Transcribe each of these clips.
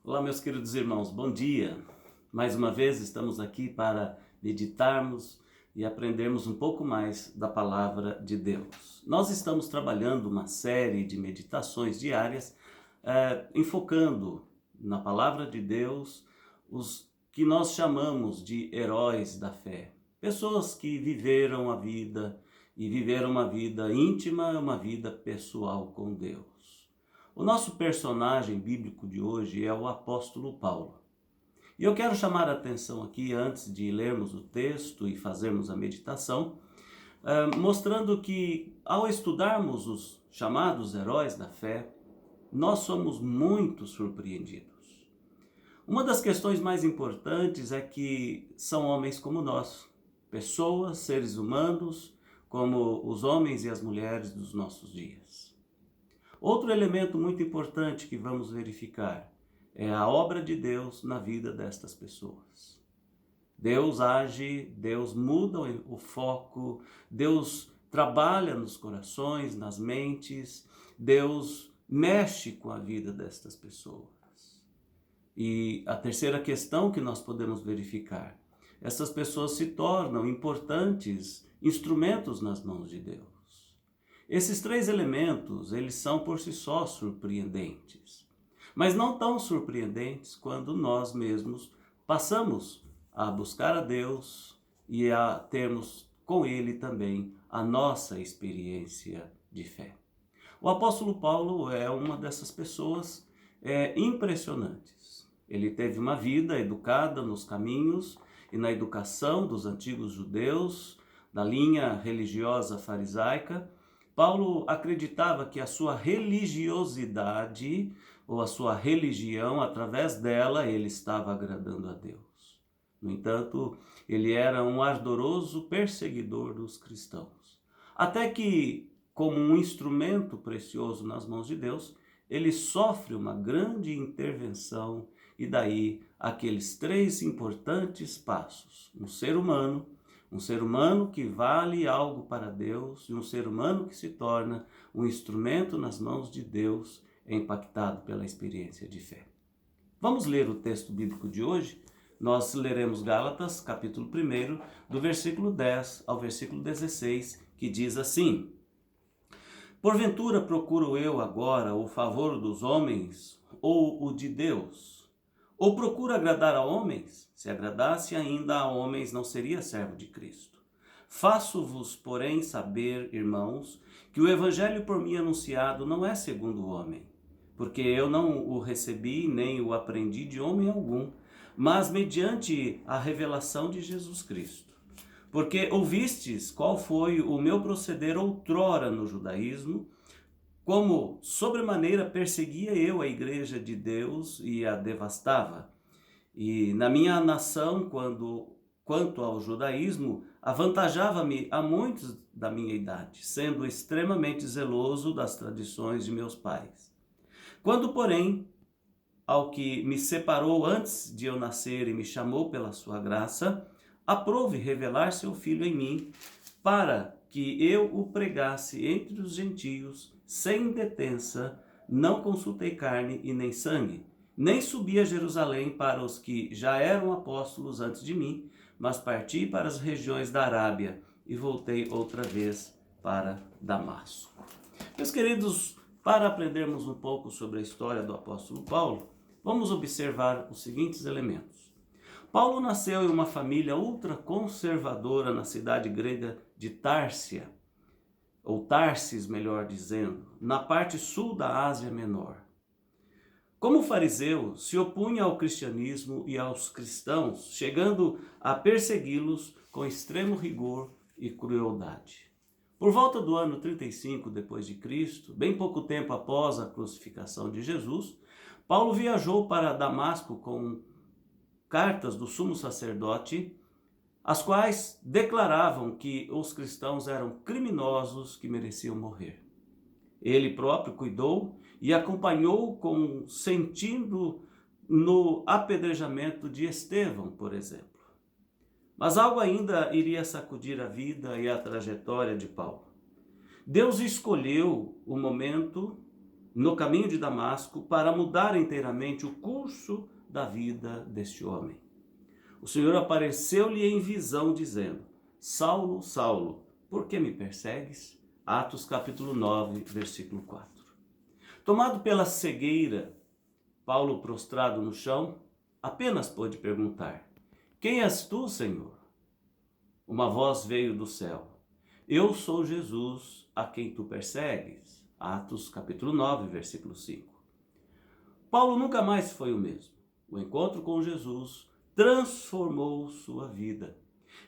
Olá, meus queridos irmãos, bom dia. Mais uma vez estamos aqui para meditarmos e aprendermos um pouco mais da palavra de Deus. Nós estamos trabalhando uma série de meditações diárias, enfocando na palavra de Deus os que nós chamamos de heróis da fé. Pessoas que viveram a vida e viveram uma vida íntima, uma vida pessoal com Deus. O nosso personagem bíblico de hoje é o apóstolo Paulo. E eu quero chamar a atenção aqui, antes de lermos o texto e fazermos a meditação, mostrando que ao estudarmos os chamados heróis da fé, nós somos muito surpreendidos. Uma das questões mais importantes é que são homens como nós, pessoas, seres humanos, como os homens e as mulheres dos nossos dias. Outro elemento muito importante que vamos verificar é a obra de Deus na vida destas pessoas. Deus age, Deus muda o foco, Deus trabalha nos corações, nas mentes, Deus mexe com a vida destas pessoas. E a terceira questão que nós podemos verificar, essas pessoas se tornam importantes instrumentos nas mãos de Deus. Esses três elementos, eles são por si só surpreendentes, mas não tão surpreendentes quando nós mesmos passamos a buscar a Deus e a termos com Ele também a nossa experiência de fé. O apóstolo Paulo é uma dessas pessoas impressionantes. Ele teve uma vida educada nos caminhos e na educação dos antigos judeus, da linha religiosa farisaica. Paulo acreditava que a sua religiosidade ou a sua religião, através dela, ele estava agradando a Deus. No entanto, ele era um ardoroso perseguidor dos cristãos. Até que, como um instrumento precioso nas mãos de Deus, ele sofre uma grande intervenção e daí aqueles três importantes passos. Um ser humano que vale algo para Deus e um ser humano que se torna um instrumento nas mãos de Deus, é impactado pela experiência de fé. Vamos ler o texto bíblico de hoje? Nós leremos Gálatas, capítulo 1, do versículo 10 ao versículo 16, que diz assim: Porventura procuro eu agora o favor dos homens ou o de Deus? Ou procuro agradar a homens? Se agradasse ainda a homens, não seria servo de Cristo. Faço-vos, porém, saber, irmãos, que o evangelho por mim anunciado não é segundo o homem, porque eu não o recebi nem o aprendi de homem algum, mas mediante a revelação de Jesus Cristo. Porque ouvistes qual foi o meu proceder outrora no judaísmo, como sobremaneira perseguia eu a igreja de Deus e a devastava. E na minha nação, quanto ao judaísmo, avantajava-me a muitos da minha idade, sendo extremamente zeloso das tradições de meus pais. Quando, porém, ao que me separou antes de eu nascer e me chamou pela sua graça, aprove revelar seu Filho em mim, para que eu o pregasse entre os gentios, sem detença, não consultei carne e nem sangue, nem subi a Jerusalém para os que já eram apóstolos antes de mim, mas parti para as regiões da Arábia e voltei outra vez para Damasco. Meus queridos, para aprendermos um pouco sobre a história do apóstolo Paulo, vamos observar os seguintes elementos. Paulo nasceu em uma família ultraconservadora na cidade grega de Társia, ou Tarsis, melhor dizendo, na parte sul da Ásia Menor. Como fariseu, se opunha ao cristianismo e aos cristãos, chegando a persegui-los com extremo rigor e crueldade. Por volta do ano 35 depois de Cristo, bem pouco tempo após a crucificação de Jesus, Paulo viajou para Damasco com cartas do sumo sacerdote, as quais declaravam que os cristãos eram criminosos que mereciam morrer. Ele próprio cuidou e acompanhou sentindo no apedrejamento de Estevão, por exemplo. Mas algo ainda iria sacudir a vida e a trajetória de Paulo. Deus escolheu o momento no caminho de Damasco para mudar inteiramente o curso da vida deste homem. O Senhor apareceu-lhe em visão, dizendo: Saulo, Saulo, por que me persegues? Atos capítulo 9, versículo 4. Tomado pela cegueira, Paulo, prostrado no chão, apenas pôde perguntar: Quem és tu, Senhor? Uma voz veio do céu: Eu sou Jesus, a quem tu persegues. Atos capítulo 9, versículo 5. Paulo nunca mais foi o mesmo. O encontro com Jesus transformou sua vida.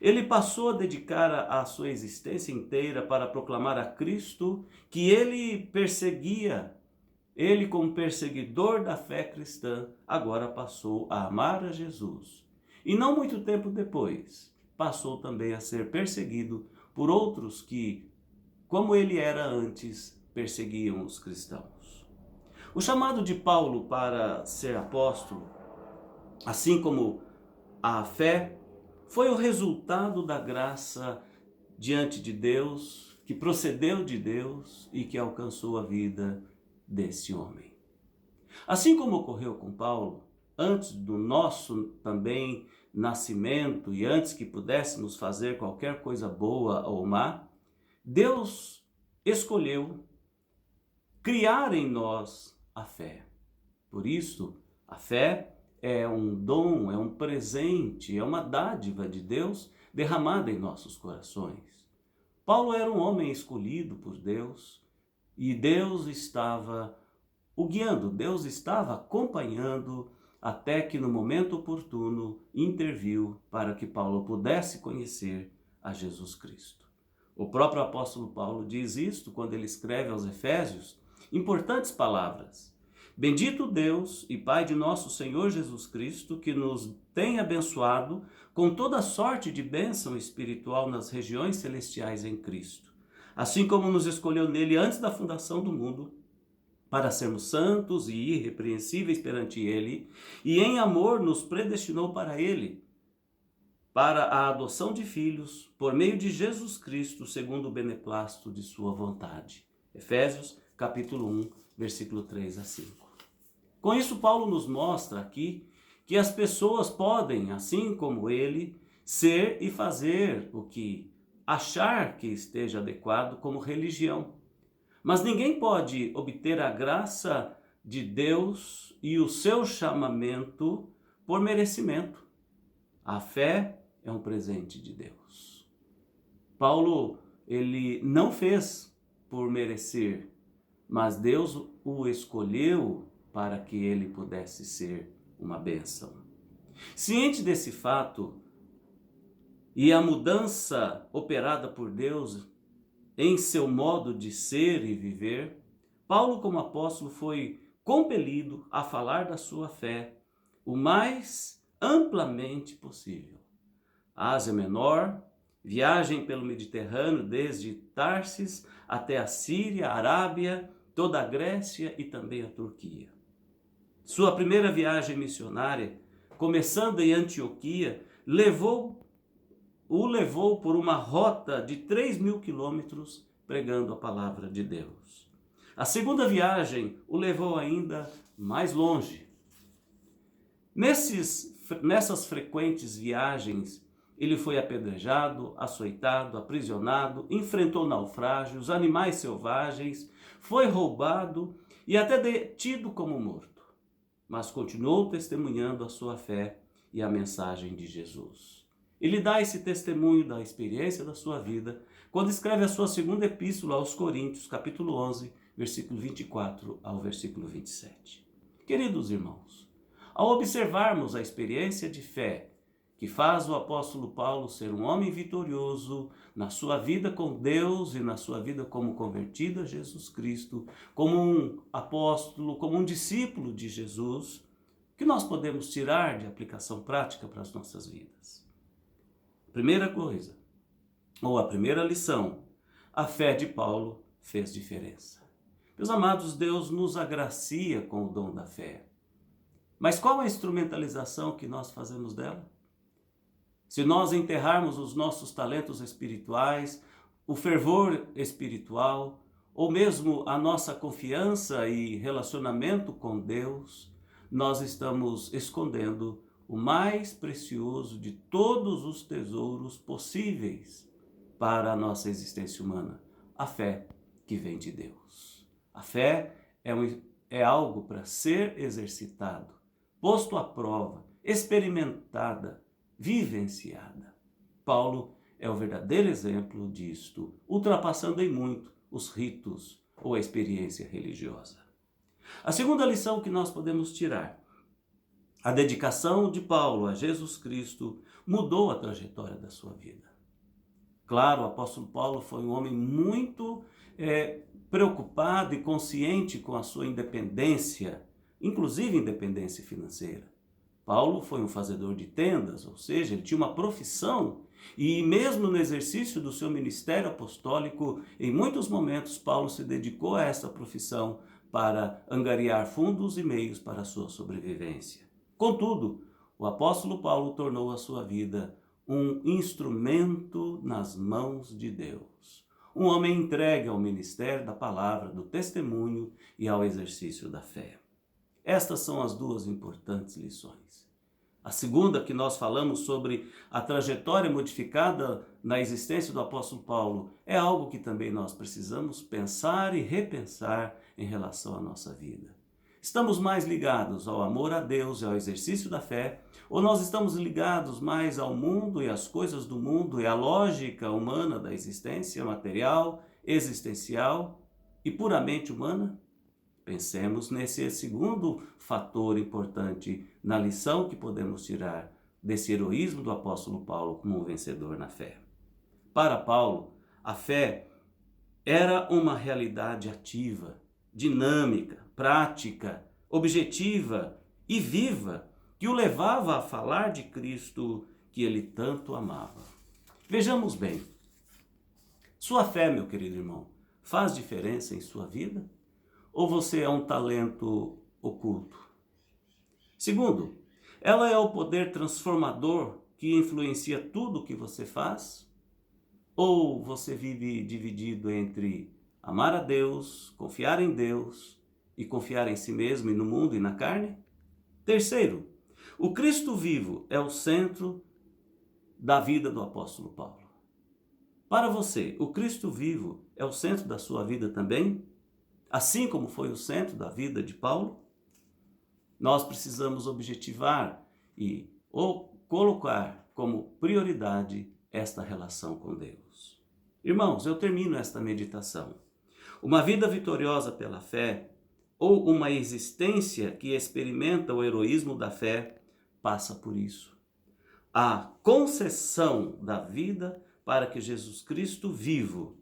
Ele passou a dedicar a sua existência inteira para proclamar a Cristo que ele perseguia. Ele, como perseguidor da fé cristã, agora passou a amar a Jesus. E não muito tempo depois, passou também a ser perseguido por outros que, como ele era antes, perseguiam os cristãos. O chamado de Paulo para ser apóstolo, assim como a fé, foi o resultado da graça diante de Deus, que procedeu de Deus e que alcançou a vida desse homem. Assim como ocorreu com Paulo, antes do nosso também nascimento e antes que pudéssemos fazer qualquer coisa boa ou má, Deus escolheu criar em nós a fé. Por isso, a fé é um dom, é um presente, é uma dádiva de Deus derramada em nossos corações. Paulo era um homem escolhido por Deus e Deus estava o guiando, Deus estava acompanhando até que no momento oportuno interviu para que Paulo pudesse conhecer a Jesus Cristo. O próprio apóstolo Paulo diz isto quando ele escreve aos Efésios importantes palavras. Bendito Deus e Pai de nosso Senhor Jesus Cristo, que nos tem abençoado com toda sorte de bênção espiritual nas regiões celestiais em Cristo, assim como nos escolheu nele antes da fundação do mundo, para sermos santos e irrepreensíveis perante ele, e em amor nos predestinou para ele, para a adoção de filhos, por meio de Jesus Cristo, segundo o beneplácito de sua vontade. Efésios capítulo 1, versículo 3 a 5. Com isso, Paulo nos mostra aqui que as pessoas podem, assim como ele, ser e fazer o que achar que esteja adequado como religião. Mas ninguém pode obter a graça de Deus e o seu chamamento por merecimento. A fé é um presente de Deus. Paulo, ele não fez por merecer, mas Deus o escolheu para que ele pudesse ser uma bênção. Ciente desse fato e a mudança operada por Deus em seu modo de ser e viver, Paulo, como apóstolo, foi compelido a falar da sua fé o mais amplamente possível. Ásia Menor, viagem pelo Mediterrâneo desde Tarsis até a Síria, a Arábia, toda a Grécia e também a Turquia. Sua primeira viagem missionária, começando em Antioquia, o levou por uma rota de 3.000 quilômetros pregando a palavra de Deus. A segunda viagem o levou ainda mais longe. Nessas frequentes viagens, ele foi apedrejado, açoitado, aprisionado, enfrentou naufrágios, animais selvagens, foi roubado e até detido como morto. Mas continuou testemunhando a sua fé e a mensagem de Jesus. Ele dá esse testemunho da experiência da sua vida quando escreve a sua segunda epístola aos Coríntios, capítulo 11, versículo 24 ao versículo 27. Queridos irmãos, ao observarmos a experiência de fé que faz o apóstolo Paulo ser um homem vitorioso na sua vida com Deus e na sua vida como convertido a Jesus Cristo, como um apóstolo, como um discípulo de Jesus, que nós podemos tirar de aplicação prática para as nossas vidas? Primeira coisa, ou a primeira lição, a fé de Paulo fez diferença. Meus amados, Deus nos agracia com o dom da fé. Mas qual a instrumentalização que nós fazemos dela? Se nós enterrarmos os nossos talentos espirituais, o fervor espiritual, ou mesmo a nossa confiança e relacionamento com Deus, nós estamos escondendo o mais precioso de todos os tesouros possíveis para a nossa existência humana, a fé que vem de Deus. A fé é algo para ser exercitado, posto à prova, experimentada, vivenciada. Paulo é o verdadeiro exemplo disto, ultrapassando em muito os ritos ou a experiência religiosa. A segunda lição que nós podemos tirar: a dedicação de Paulo a Jesus Cristo mudou a trajetória da sua vida. Claro, o apóstolo Paulo foi um homem muito preocupado e consciente com a sua independência, inclusive independência financeira. Paulo foi um fazedor de tendas, ou seja, ele tinha uma profissão, e mesmo no exercício do seu ministério apostólico, em muitos momentos Paulo se dedicou a essa profissão para angariar fundos e meios para a sua sobrevivência. Contudo, o apóstolo Paulo tornou a sua vida um instrumento nas mãos de Deus. Um homem entregue ao ministério da palavra, do testemunho e ao exercício da fé. Estas são as duas importantes lições. A segunda, que nós falamos sobre a trajetória modificada na existência do apóstolo Paulo, é algo que também nós precisamos pensar e repensar em relação à nossa vida. Estamos mais ligados ao amor a Deus e ao exercício da fé, ou nós estamos ligados mais ao mundo e às coisas do mundo e à lógica humana da existência material, existencial e puramente humana? Pensemos nesse segundo fator importante na lição que podemos tirar desse heroísmo do apóstolo Paulo como um vencedor na fé. Para Paulo, a fé era uma realidade ativa, dinâmica, prática, objetiva e viva, que o levava a falar de Cristo que ele tanto amava. Vejamos bem, sua fé, meu querido irmão, faz diferença em sua vida? Ou você é um talento oculto? Segundo, ela é o poder transformador que influencia tudo o que você faz? Ou você vive dividido entre amar a Deus, confiar em Deus e confiar em si mesmo e no mundo e na carne? Terceiro, o Cristo vivo é o centro da vida do apóstolo Paulo. Para você, o Cristo vivo é o centro da sua vida também? Assim como foi o centro da vida de Paulo? Nós precisamos objetivar e colocar como prioridade esta relação com Deus. Irmãos, eu termino esta meditação. Uma vida vitoriosa pela fé, ou uma existência que experimenta o heroísmo da fé, passa por isso. A concessão da vida para que Jesus Cristo vivo,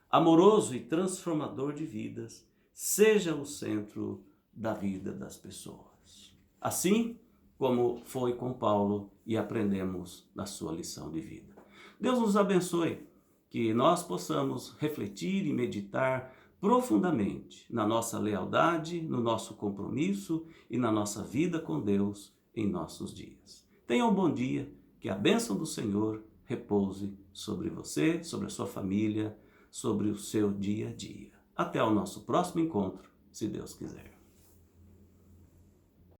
amoroso e transformador de vidas, seja o centro da vida das pessoas. Assim como foi com Paulo e aprendemos na sua lição de vida. Deus nos abençoe, que nós possamos refletir e meditar profundamente na nossa lealdade, no nosso compromisso e na nossa vida com Deus em nossos dias. Tenha um bom dia, que a bênção do Senhor repouse sobre você, sobre a sua família, sobre o seu dia a dia. Até o nosso próximo encontro, se Deus quiser.